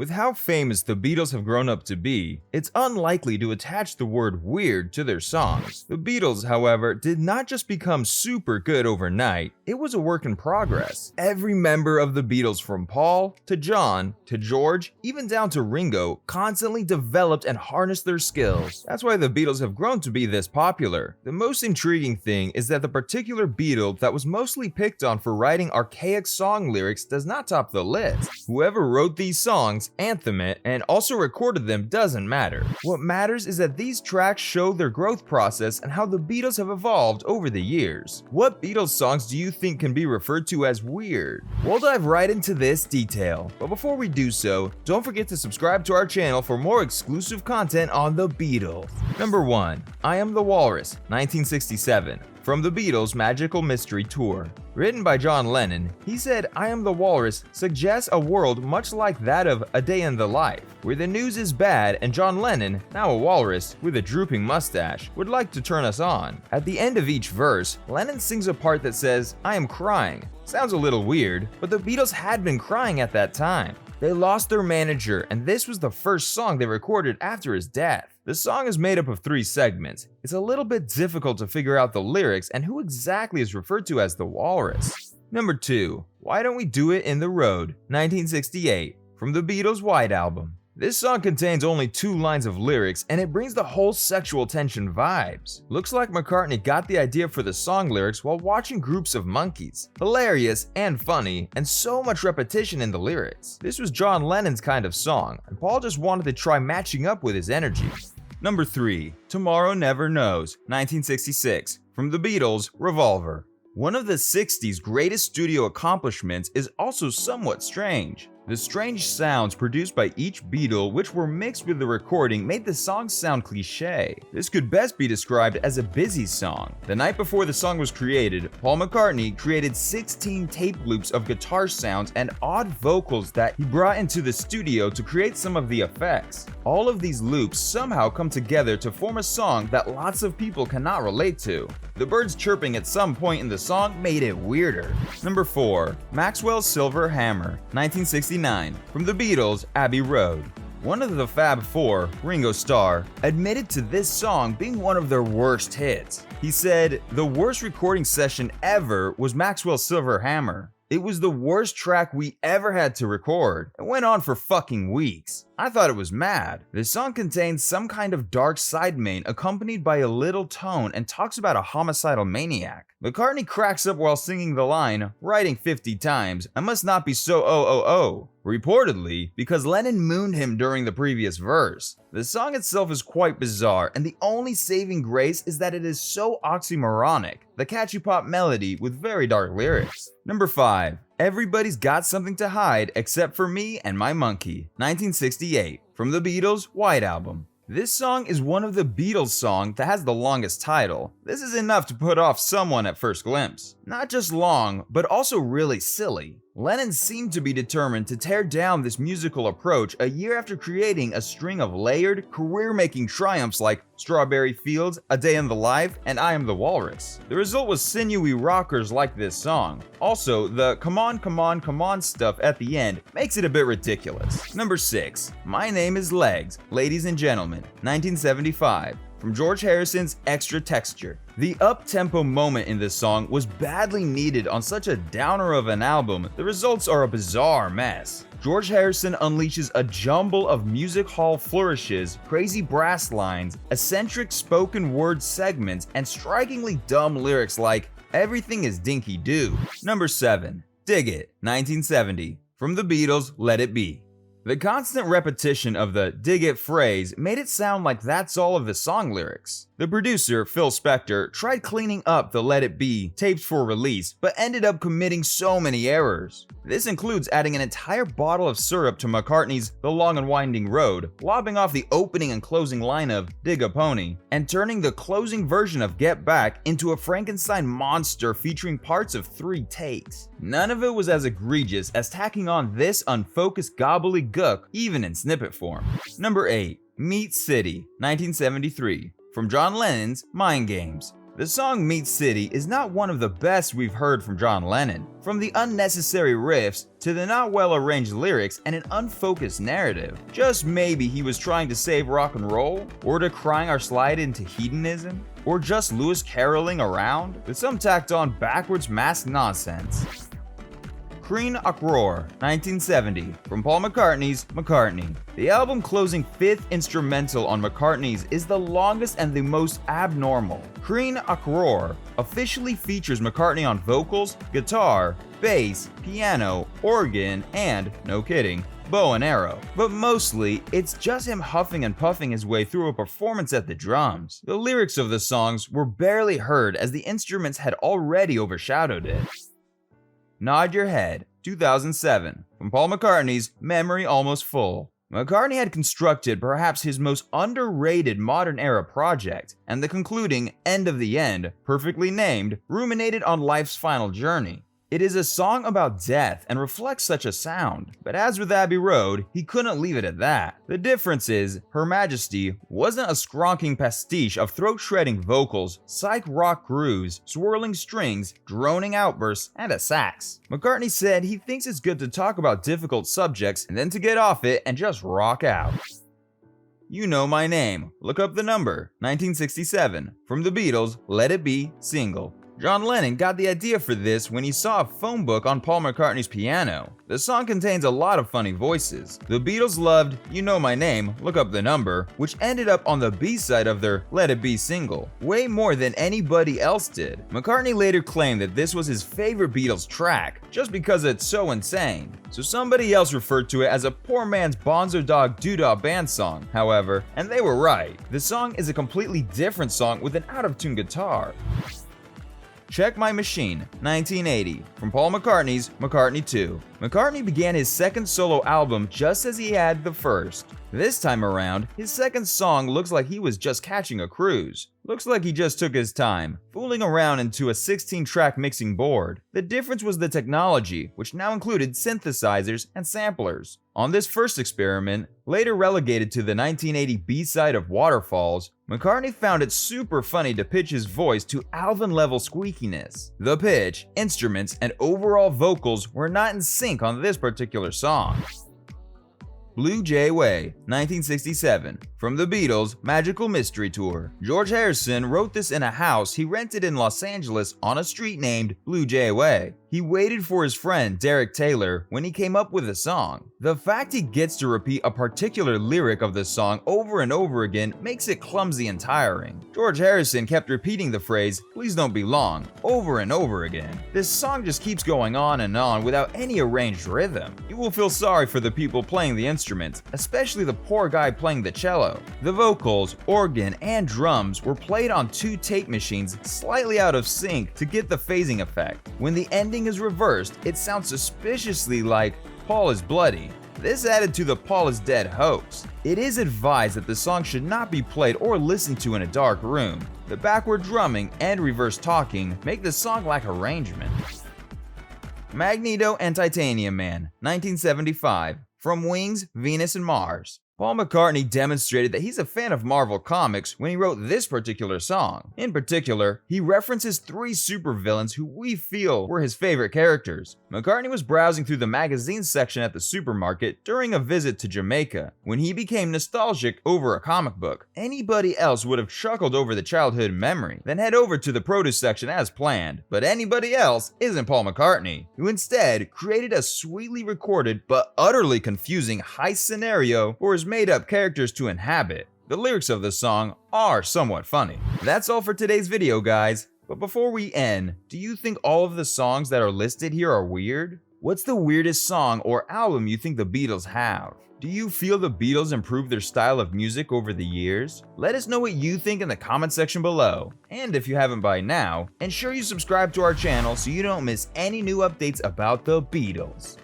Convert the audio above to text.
With how famous the Beatles have grown up to be, it's unlikely to attach the word weird to their songs. The Beatles, however, did not just become super good overnight, it was a work in progress. Every member of the Beatles, from Paul to John to George, even down to Ringo, constantly developed and harnessed their skills. That's why the Beatles have grown to be this popular. The most intriguing thing is that the particular Beatle that was mostly picked on for writing archaic song lyrics does not top the list. Whoever wrote these songs, anthem it, and also recorded them doesn't matter. What matters is that these tracks show their growth process and how the Beatles have evolved over the years. What Beatles songs do you think can be referred to as weird? We'll dive right into this detail, but before we do so, don't forget to subscribe to our channel for more exclusive content on the Beatles. Number 1. I Am the Walrus, 1967. From the Beatles' Magical Mystery Tour. Written by John Lennon, he said, "I Am the Walrus" suggests a world much like that of A Day in the Life, where the news is bad and John Lennon, now a walrus with a drooping mustache, would like to turn us on. At the end of each verse, Lennon sings a part that says, "I am crying." Sounds a little weird, but the Beatles had been crying at that time. They lost their manager, and this was the first song they recorded after his death. The song is made up of 3 segments. It's a little bit difficult to figure out the lyrics and who exactly is referred to as the walrus. Number 2. Why Don't We Do It in the Road, 1968, from the Beatles' White Album. This song contains only 2 lines of lyrics, and it brings the whole sexual tension vibes. Looks like McCartney got the idea for the song lyrics while watching groups of monkeys. Hilarious and funny, and so much repetition in the lyrics. This was John Lennon's kind of song, and Paul just wanted to try matching up with his energy. Number 3. Tomorrow Never Knows, 1966, from the Beatles' Revolver. One of the 60s greatest studio accomplishments is also somewhat strange. The strange sounds produced by each Beatle, which were mixed with the recording, made the song sound cliché. This could best be described as a busy song. The night before the song was created, Paul McCartney created 16 tape loops of guitar sounds and odd vocals that he brought into the studio to create some of the effects. All of these loops somehow come together to form a song that lots of people cannot relate to. The birds chirping at some point in the song made it weirder. Number 4. Maxwell's Silver Hammer, 1969, from the Beatles' Abbey Road. One of the Fab Four, Ringo Starr, admitted to this song being one of their worst hits. He said, "The worst recording session ever was Maxwell's Silver Hammer. It was the worst track we ever had to record. It went on for fucking weeks. I thought it was mad." This song contains some kind of dark side main accompanied by a little tone and talks about a homicidal maniac. McCartney cracks up while singing the line, writing 50 times, "I must not be so oh," reportedly because Lennon mooned him during the previous verse. The song itself is quite bizarre, and the only saving grace is that it is so oxymoronic, the catchy pop melody with very dark lyrics. Number 5. Everybody's Got Something to Hide Except for Me and My Monkey, 1968, from the Beatles' White Album. This song is one of the Beatles songs that has the longest title. This is enough to put off someone at first glimpse. Not just long, but also really silly. Lennon seemed to be determined to tear down this musical approach a year after creating a string of layered, career-making triumphs like Strawberry Fields, A Day in the Life, and I Am the Walrus. The result was sinewy rockers like this song. Also, the come on stuff at the end makes it a bit ridiculous. Number 6. My Name is Legs, Ladies and Gentlemen, 1975. From George Harrison's Extra Texture. The up-tempo moment in this song was badly needed on such a downer of an album. The results are a bizarre mess. George Harrison unleashes a jumble of music hall flourishes, crazy brass lines, eccentric spoken word segments, and strikingly dumb lyrics like, "Everything is dinky-doo." Number 7. Dig It, 1970. From the Beatles' Let It Be. The constant repetition of the "dig it" phrase made it sound like that's all of the song lyrics. The producer, Phil Spector, tried cleaning up the Let It Be tapes for release, but ended up committing so many errors. This includes adding an entire bottle of syrup to McCartney's The Long and Winding Road, lobbing off the opening and closing line of Dig a Pony, and turning the closing version of Get Back into a Frankenstein monster featuring parts of 3 takes. None of it was as egregious as tacking on this unfocused gobbledygook, even in snippet form. Number 8. Meat City, 1973. From John Lennon's Mind Games. The song Meat City is not one of the best we've heard from John Lennon. From the unnecessary riffs to the not well arranged lyrics and an unfocused narrative. Just maybe he was trying to save rock and roll? Or to crying our slide into hedonism? Or just Lewis caroling around? With some tacked on backwards masked nonsense. Crean Uproar, 1970, from Paul McCartney's McCartney. The album closing fifth instrumental on McCartney's is the longest and the most abnormal. Crean Uproar officially features McCartney on vocals, guitar, bass, piano, organ, and, no kidding, bow and arrow. But mostly, it's just him huffing and puffing his way through a performance at the drums. The lyrics of the songs were barely heard as the instruments had already overshadowed it. Nod Your Head, 2007, from Paul McCartney's Memory Almost Full. McCartney had constructed perhaps his most underrated modern-era project, and the concluding End of the End, perfectly named, ruminated on life's final journey. It is a song about death and reflects such a sound, but as with Abbey Road, he couldn't leave it at that. The difference is, Her Majesty wasn't a skronking pastiche of throat-shredding vocals, psych rock grooves, swirling strings, droning outbursts, and a sax. McCartney said he thinks it's good to talk about difficult subjects and then to get off it and just rock out. You Know My Name, Look Up the Number, 1967, from the Beatles' Let It Be single. John Lennon got the idea for this when he saw a phone book on Paul McCartney's piano. The song contains a lot of funny voices. The Beatles loved You Know My Name, Look Up the Number, which ended up on the B-side of their Let It Be single, way more than anybody else did. McCartney later claimed that this was his favorite Beatles track, just because it's so insane. So somebody else referred to it as a poor man's Bonzo Dog Doodah Band song, however, and they were right. The song is a completely different song with an out-of-tune guitar. Check My Machine, 1980, from Paul McCartney's McCartney 2. McCartney began his second solo album just as he had the first. This time around, his second song looks like he was just catching a cruise. Looks like he just took his time, fooling around into a 16-track mixing board. The difference was the technology, which now included synthesizers and samplers. On this first experiment, later relegated to the 1980 B-side of Waterfalls, McCartney found it super funny to pitch his voice to Alvin-level squeakiness. The pitch, instruments, and overall vocals were not in sync on this particular song. Blue Jay Way, 1967, from the Beatles' Magical Mystery Tour. George Harrison wrote this in a house he rented in Los Angeles on a street named Blue Jay Way. He waited for his friend Derek Taylor when he came up with the song. The fact he gets to repeat a particular lyric of the song over and over again makes it clumsy and tiring. George Harrison kept repeating the phrase, "Please don't be long," over and over again. This song just keeps going on and on without any arranged rhythm. You will feel sorry for the people playing the instruments, especially the poor guy playing the cello. The vocals, organ, and drums were played on two tape machines slightly out of sync to get the phasing effect. When the ending is reversed, it sounds suspiciously like Paul is bloody. This added to the Paul is dead hoax. It is advised that the song should not be played or listened to in a dark room. The backward drumming and reverse talking make the song lack arrangement. Magneto and Titanium Man, 1975, from Wings, Venus and Mars. Paul McCartney demonstrated that he's a fan of Marvel Comics when he wrote this particular song. In particular, he references three supervillains who we feel were his favorite characters. McCartney was browsing through the magazine section at the supermarket during a visit to Jamaica when he became nostalgic over a comic book. Anybody else would have chuckled over the childhood memory, then head over to the produce section as planned. But anybody else isn't Paul McCartney, who instead created a sweetly recorded but utterly confusing heist scenario for his made-up characters to inhabit. The lyrics of the song are somewhat funny. That's all for today's video, guys. But before we end, do you think all of the songs that are listed here are weird? What's the weirdest song or album you think the Beatles have? Do you feel the Beatles improved their style of music over the years? Let us know what you think in the comment section below. And if you haven't by now, ensure you subscribe to our channel so you don't miss any new updates about the Beatles.